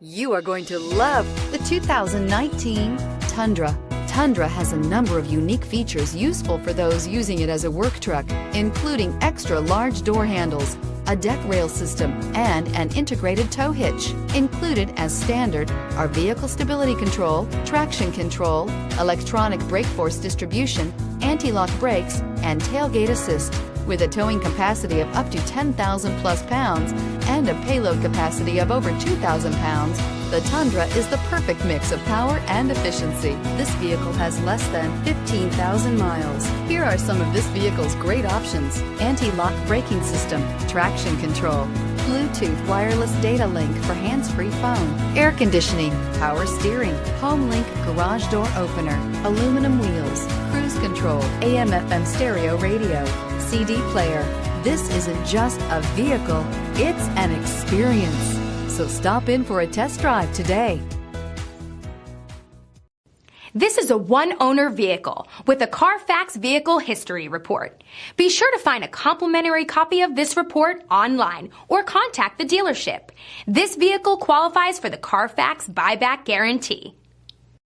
You are going to love the 2019 Tundra. Tundra has a number of unique features useful for those using it as a work truck, including extra large door handles, a deck rail system, and an integrated tow hitch. Included as standard are vehicle stability control, traction control, electronic brake force distribution, anti-lock brakes, and tailgate assist. With a towing capacity of up to 10,000 plus pounds and a payload capacity of over 2,000 pounds, the Tundra is the perfect mix of power and efficiency. This vehicle has less than 15,000 miles. Here are some of this vehicle's great options: anti-lock braking system, traction control, Bluetooth wireless data link for hands-free phone, air conditioning, power steering, home link garage door opener, aluminum wheels, cruise control, AM/FM stereo radio, CD player. This isn't just a vehicle, it's an experience. So stop in for a test drive today. This is a one-owner vehicle with a Carfax Vehicle History Report. Be sure to find a complimentary copy of this report online or contact the dealership. This vehicle qualifies for the Carfax Buyback Guarantee.